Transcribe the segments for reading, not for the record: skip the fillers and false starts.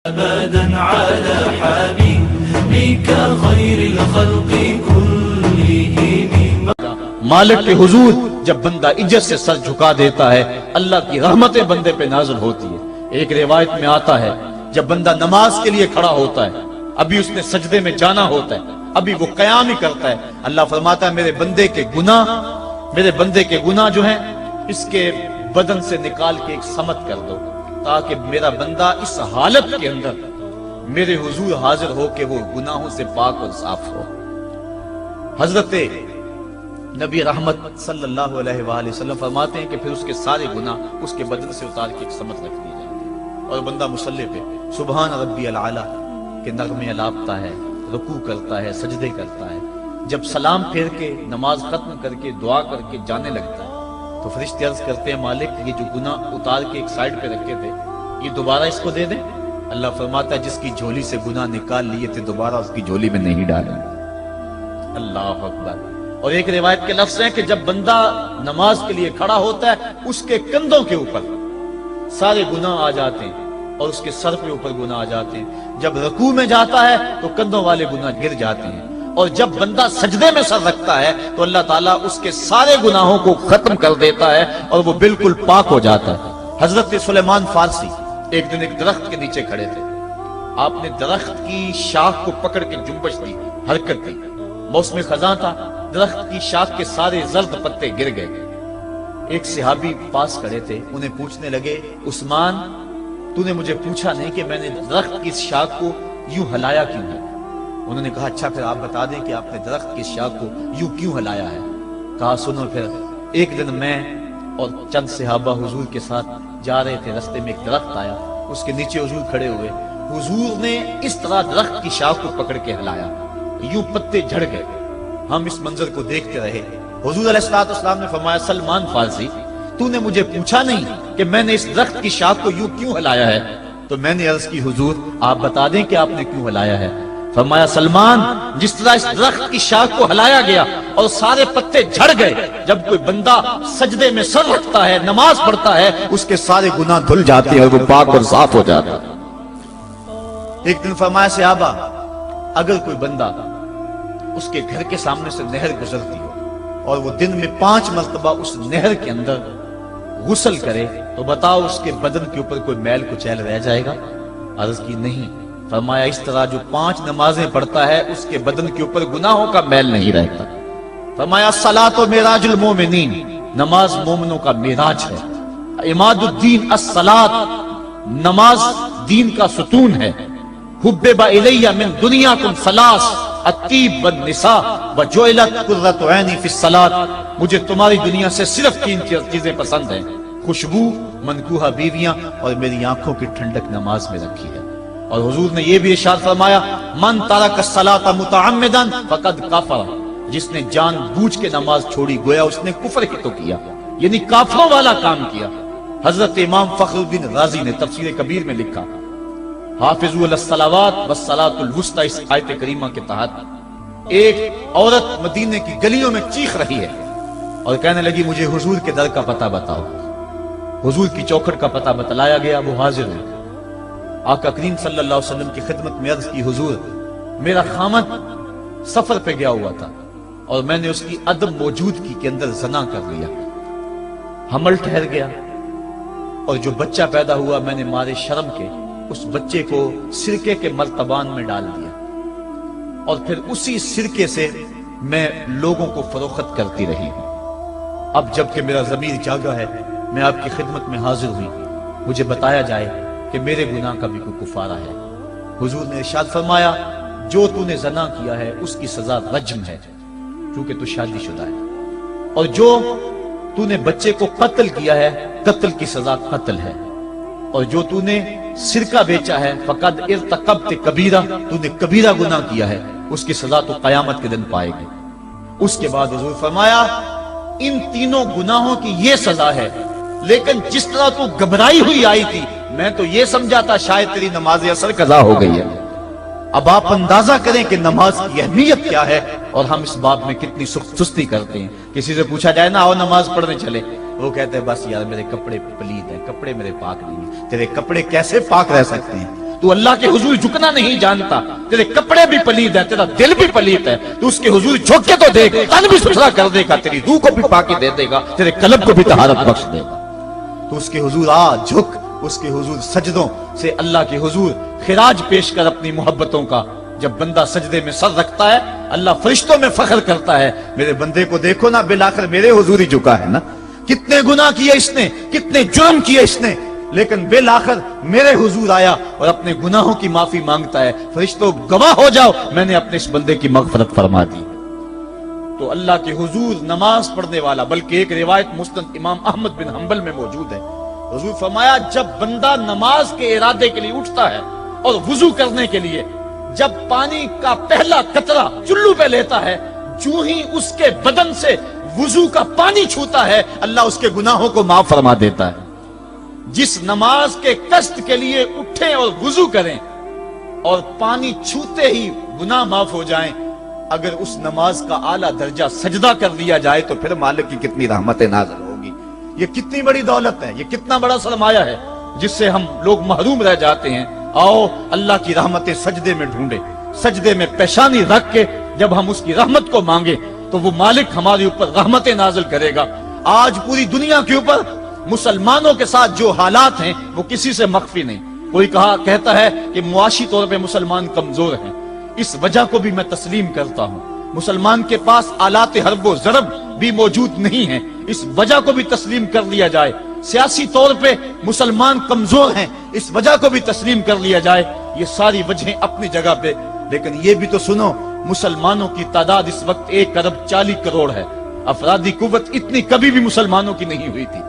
أبدا على حبيبك خير الخلق كلهم. مالک کے حضور جب بندہ عزت سے سر جھکا دیتا ہے اللہ کی رحمتیں بندے پہ نازل ہوتی ہے. ایک روایت میں آتا ہے جب بندہ نماز کے لیے کھڑا ہوتا ہے، ابھی اس نے سجدے میں جانا ہوتا ہے، ابھی وہ قیام ہی کرتا ہے، اللہ فرماتا ہے میرے بندے کے گناہ جو ہیں اس کے بدن سے نکال کے ایک سمت کر دو، تاکہ میرا بندہ اس حالت کے اندر میرے حضور حاضر ہو کہ وہ گناہوں سے پاک اور صاف ہو. حضرت نبی رحمت صلی اللہ علیہ وآلہ وسلم فرماتے ہیں کہ پھر اس کے سارے گناہ اس کے بدن سے اتار کے ایک سمت رکھ دی جاتی ہے، اور بندہ مصلی پہ سبحان ربی العالی کے نغمے الاپتا ہے، رکوع کرتا ہے، سجدے کرتا ہے. جب سلام پھیر کے نماز ختم کر کے دعا کر کے جانے لگتا ہے تو فرشتے عرض کرتے ہیں مالک یہ جو گناہ اتار کے ایک سائیڈ پہ رکھے تھے یہ دوبارہ اس کو دے دیں. اللہ فرماتا ہے جس کی جھولی سے گناہ نکال لیے تھے دوبارہ اس کی جھولی میں نہیں ڈالیں. اللہ اکبر. اور ایک روایت کے لفظ ہیں کہ جب بندہ نماز کے لیے کھڑا ہوتا ہے اس کے کندھوں کے اوپر سارے گناہ آ جاتے ہیں اور اس کے سر پہ اوپر گناہ آ جاتے ہیں. جب رکوع میں جاتا ہے تو کندھوں والے گناہ گر جاتے ہیں، اور جب بندہ سجدے میں سر رکھتا ہے تو اللہ تعالیٰ اس کے سارے گناہوں کو ختم کر دیتا ہے اور وہ بالکل پاک ہو جاتا ہے. حضرت سلیمان فارسی ایک دن ایک درخت کے نیچے کھڑے تھے. آپ نے درخت کی شاخ کو پکڑ کے جنبش دی، حرکت دی. موسم خزاں تھا، درخت کی شاخ کے سارے زرد پتے گر گئے. ایک صحابی پاس کھڑے تھے، انہیں پوچھنے لگے عثمان تو نے مجھے پوچھا نہیں کہ میں نے درخت کی شاخ کو یوں ہلایا کیوں ہے. انہوں نے کہا اچھا پھر آپ بتا دیں کہ آپ نے درخت کی شاخ کو یوں کیوں ہلایا ہے. کہا سنو پھر ایک دن میں اور چند صحابہ حضور کے ساتھ جا رہے تھے، رستے میں ایک درخت آیا، اس کے نیچے حضور کھڑے ہوئے، حضور نے اس طرح درخت کی شاخ کو پکڑ کے ہلایا، یوں پتے جھڑ گئے. ہم اس منظر کو دیکھتے رہے. حضور علیہ السلام نے فرمایا سلمان فارسی تو نے مجھے پوچھا نہیں کہ میں نے اس درخت کی شاخ کو یوں کیوں ہلایا ہے. تو میں نے عرض کی حضور آپ بتا دیں کہ آپ نے کیوں ہلایا ہے. فرمایا سلمان جس طرح اس درخت کی شاخ کو ہلایا گیا اور سارے پتے جھڑ گئے، جب کوئی بندہ سجدے میں سر رکھتا ہے نماز پڑھتا ہے اس کے سارے گناہ دھل جاتے ہیں اور وہ پاک اور صاف ہو جاتا ہے. ایک دن فرمایا صحابہ اگر کوئی بندہ اس کے گھر کے سامنے سے نہر گزرتی ہو اور وہ دن میں 5 مرتبہ اس نہر کے اندر غسل کرے تو بتاؤ اس کے بدن کے اوپر کوئی میل کچیل رہ جائے گا. عرض کی نہیں. فرمایا اس طرح جو 5 نمازیں پڑھتا ہے اس کے بدن کے اوپر گناہوں کا میل نہیں رہتا. فرمایا الصلاۃ معراج المومنین، نماز مومنوں کا معراج ہے. عماد الدین الصلاۃ، نماز دین کا ستون ہے. حبب الی من دنیاکم ثلاث الطیب والنساء وجعلت قرۃ عینی فی الصلاۃ، مجھے تمہاری دنیا سے صرف 3 چیزیں پسند ہیں، خوشبو، منکوحہ بیویاں اور میری آنکھوں کی ٹھنڈک نماز میں رکھی ہے. اور حضور نے یہ بھی ارشاد فرمایا من ترک الصلاۃ متعمدا فقد کفر، جس نے جان بوجھ کے نماز چھوڑی گویا اس نے کفر ہی تو کیا، یعنی کافروں والا کام کیا. حضرت امام فخر الدین رازی نے تفسیر کبیر میں لکھا حافظوا علی الصلوات والصلاۃ الوسطی، اس آیت کریمہ کے تحت ایک عورت مدینے کی گلیوں میں چیخ رہی ہے اور کہنے لگی مجھے حضور کے در کا پتہ بتاؤ. حضور کی چوکھٹ کا پتہ بتلایا گیا، وہ حاضر ہوئی. آقا کریم صلی اللہ علیہ وسلم کی خدمت میں عرض کی حضور میرا خامد سفر پہ گیا ہوا تھا اور میں نے اس کی عدم موجودگی کے اندر زنا کر لیا، حمل ٹھہر گیا اور جو بچہ پیدا ہوا میں نے مارے شرم کے اس بچے کو سرکے کے مرتبان میں ڈال دیا اور پھر اسی سرکے سے میں لوگوں کو فروخت کرتی رہی ہوں. اب جب کہ میرا ضمیر جاگا ہے میں آپ کی خدمت میں حاضر ہوئی، مجھے بتایا جائے کہ میرے گناہ کا بھی کوئی کفارہ ہے. حضور نے ارشاد فرمایا جو تو نے زنا کیا ہے اس کی سزا رجم ہے کیونکہ تو شادی شدہ ہے، اور جو تو نے بچے کو قتل کیا ہے قتل کی سزا قتل ہے، اور جو تو نے سرکہ بیچا ہے فقد ارتکبت کبیرہ، تو نے کبیرہ گناہ کیا ہے، اس کی سزا تو قیامت کے دن پائے گی. اس کے بعد حضور فرمایا ان تینوں گناہوں کی یہ سزا ہے، لیکن جس طرح تو گھبرائی ہوئی آئی تھی میں تو یہ سمجھا تھا شاید تیری نماز اثر قضا ہو گئی ہے. اب آپ اندازہ کریں کہ نماز کی اہمیت کیا ہے اور ہم اس باب میں کتنی سستی کرتے ہیں. کسی سے پوچھا جائے نا آؤ نماز پڑھنے چلے، وہ کہتے ہیں بس یار میرے کپڑے پلید ہیں، کپڑے میرے پاک نہیں ہیں. تیرے کپڑے کیسے پاک رہ سکتے ہیں؟ تو اللہ کے حضور جھکنا نہیں جانتا، تیرے کپڑے بھی پلید ہے، تیرا دل بھی پلید ہے، تو اس کے حضور جھک کے تو دیکھ، تن بھی ستھرا کر دے گا، تیری روح کو بھی پاکی دے دے گا، تیرے قلب کو بھی طہارت بخش دے گا۔ تو اس کے حضور آ جھک، اس کے حضور سجدوں سے اللہ کے حضور خراج پیش کر اپنی محبتوں کا۔ جب بندہ سجدے میں سر رکھتا ہے اللہ فرشتوں میں فخر کرتا ہے، میرے بندے کو دیکھو نا، بالآخر میرے حضور ہی جھکا ہے نا، کتنے گناہ کیے اس نے، کتنے جرم کیے اس نے، لیکن بالآخر میرے حضور آیا اور اپنے گناہوں کی معافی مانگتا ہے۔ فرشتوں گواہ ہو جاؤ، میں نے اپنے اس بندے کی مغفرت فرما دی۔ تو اللہ کے حضور نماز پڑھنے والا، بلکہ ایک روایت مسند امام احمد بن حنبل میں موجود ہے، حضور فرمایا جب بندہ نماز کے ارادے کے لیے اٹھتا ہے اور وضو کرنے کے لیے، جب پانی کا پہلا قطرہ چلو پہ لیتا ہے، جو ہی اس کے بدن سے وضو کا پانی چھوتا ہے اللہ اس کے گناہوں کو معاف فرما دیتا ہے۔ جس نماز کے قصد کے لیے اٹھیں اور وضو کریں اور پانی چھوتے ہی گناہ معاف ہو جائیں، اگر اس نماز کا اعلیٰ درجہ سجدہ کر دیا جائے تو پھر مالک کی کتنی رحمت نازل ہوگی۔ یہ کتنی بڑی دولت ہے، یہ کتنا بڑا سرمایہ ہے جس سے ہم لوگ محروم رہ جاتے ہیں۔ آؤ اللہ کی رحمتیں سجدے میں ڈھونڈے، سجدے میں پیشانی رکھ کے جب ہم اس کی رحمت کو مانگے تو وہ مالک ہمارے اوپر رحمتیں نازل کرے گا۔ آج پوری دنیا کے اوپر مسلمانوں کے ساتھ جو حالات ہیں وہ کسی سے مخفی نہیں۔ کوئی کہتا ہے کہ معاشی طور پہ مسلمان کمزور ہیں، اس وجہ کو بھی میں تسلیم کرتا ہوں۔ مسلمان کے پاس آلات حرب و ضرب بھی موجود نہیں ہیں، اس وجہ کو بھی تسلیم کر لیا جائے۔ سیاسی طور پہ مسلمان کمزور ہیں، اس وجہ کو بھی تسلیم کر لیا جائے۔ یہ ساری وجہیں اپنی جگہ پہ، لیکن یہ بھی تو سنو مسلمانوں کی تعداد اس وقت 1 ارب 40 کروڑ ہے۔ افرادی قوت اتنی کبھی بھی مسلمانوں کی نہیں ہوئی تھی۔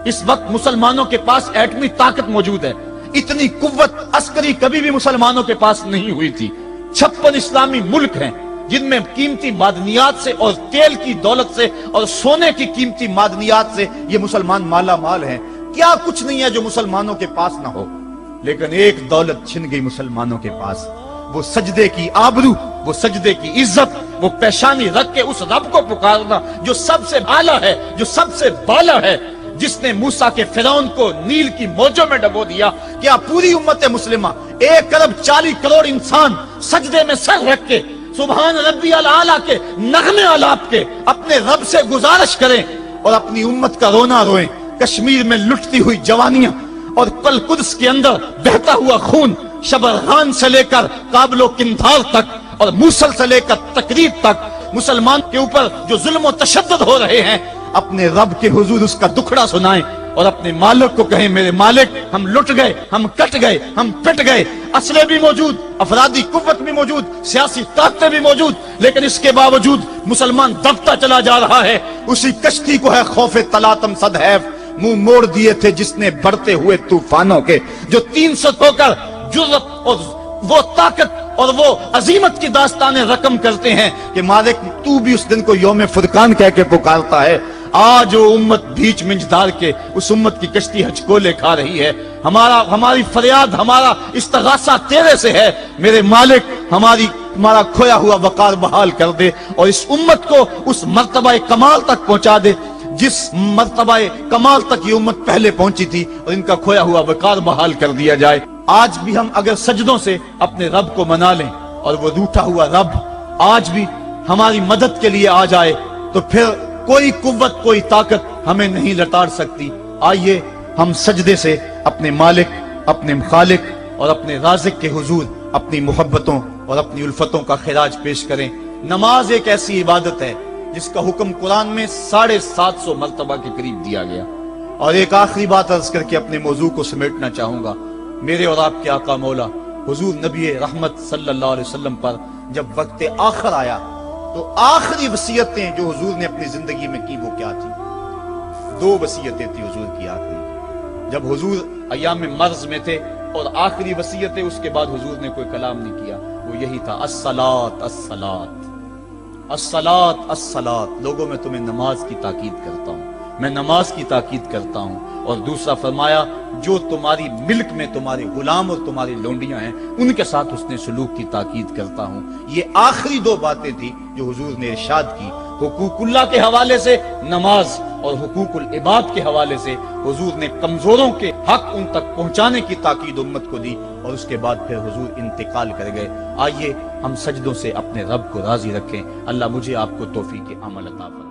اس وقت مسلمانوں کے پاس ایٹمی طاقت موجود ہے، اتنی قوت عسکری کبھی بھی مسلمانوں کے پاس نہیں ہوئی تھی۔ 56 اسلامی ملک ہیں جن میں قیمتی معدنیات سے اور تیل کی دولت سے اور سونے کی قیمتی معدنیات سے یہ مسلمان مالا مال ہیں۔ کیا کچھ نہیں ہے جو مسلمانوں کے پاس نہ ہو، لیکن ایک دولت چھن گئی مسلمانوں کے پاس، وہ سجدے کی آبرو، وہ سجدے کی عزت، وہ پیشانی رکھ کے اس رب کو پکارنا جو سب سے اعلیٰ ہے، جو سب سے بالا ہے، جس نے موسیٰ کے فرعون کو نیل کی موجوں میں ڈبو دیا۔ کیا پوری امت مسلمہ 1 ارب 40 کروڑ انسان سجدے میں سر رکھ کے سبحان ربی الاعلیٰ کے نغمے آلاپ کے اپنے رب سے گزارش کریں اور اپنی امت کا رونا روئیں؟ کشمیر میں لٹتی ہوئی جوانیاں اور قل قدس کے اندر بہتا ہوا خون، شبرغان سے لے کر کابل و قندھار تک اور موصل سے لے کر تکریب تک مسلمان کے اوپر جو ظلم و تشدد ہو رہے ہیں، اپنے رب کے حضور اس کا دکھڑا سنائیں اور اپنے مالک کو کہیں میرے مالک ہم لٹ گئے، ہم کٹ گئے، ہم پٹ گئے۔ اسلحے بھی موجود، افرادی قوت بھی موجود، سیاسی طاقتیں بھی موجود، لیکن اس کے باوجود مسلمان دبتا چلا جا رہا ہے۔ اسی کشتی کو ہے خوف تلاطم صدحیف منہ موڑ دیے تھے جس نے بڑھتے ہوئے طوفانوں کے، جو 300 ہو کر جرأت اور وہ طاقت اور وہ عظیمت کی داستانیں رقم کرتے ہیں کہ مالک تو بھی اس دن کو یوم فرقان کہہ کے پکارتا ہے۔ آج وہ امت بیچ منج دار کے اس امت کی کشتی ہچکولے کھا رہی ہے۔ ہماری فریاد، ہمارا استغاثہ تیرے سے ہے میرے مالک، ہمارا کھویا ہوا وقار بحال کر دے اور اس امت کو اس مرتبہ کمال تک پہنچا دے جس مرتبہ کمال تک یہ امت پہلے پہنچی تھی، اور ان کا کھویا ہوا وقار بحال کر دیا جائے۔ آج بھی ہم اگر سجدوں سے اپنے رب کو منا لیں اور وہ روٹھا ہوا رب آج بھی ہماری مدد کے لیے آ جائے تو پھر کوئی قوت، کوئی طاقت ہمیں نہیں لٹاڑ سکتی۔ آئیے ہم سجدے سے اپنے مالک، اپنے خالق اور اپنے رازق کے حضور اپنی محبتوں اور اپنی الفتوں کا خراج پیش کریں۔ نماز ایک ایسی عبادت ہے جس کا حکم قرآن میں 750 مرتبہ کے قریب دیا گیا۔ اور ایک آخری بات عرض کر کے اپنے موضوع کو سمیٹنا چاہوں گا۔ میرے اور آپ کے آقا مولا حضور نبی رحمت صلی اللہ علیہ وسلم پر جب وقت آخر آیا تو آخری وصیتیں جو حضور نے اپنی زندگی میں کی وہ کیا تھی؟ 2 وصیتیں تھی حضور کی آخری، جب حضور ایام مرض میں تھے، اور آخری وصیتیں اس کے بعد حضور نے کوئی کلام نہیں کیا، وہ یہی تھا الصلاۃ الصلاۃ الصلاۃ الصلاۃ۔ لوگوں میں تمہیں نماز کی تاکید کرتا ہوں، میں نماز کی تاکید کرتا ہوں۔ اور دوسرا فرمایا جو تمہاری ملک میں تمہارے غلام اور تمہاری لونڈیاں ہیں ان کے ساتھ حسن سلوک کی تاکید کرتا ہوں۔ یہ آخری 2 باتیں تھی جو حضور نے ارشاد کی حقوق اللہ کے حوالے سے نماز اور حقوق العباد کے حوالے سے حضور نے کمزوروں کے حق ان تک پہنچانے کی تاکید امت کو دی، اور اس کے بعد پھر حضور انتقال کر گئے۔ آئیے ہم سجدوں سے اپنے رب کو راضی رکھیں۔ اللہ مجھے آپ کو توفیق عمل عطا فرمائے۔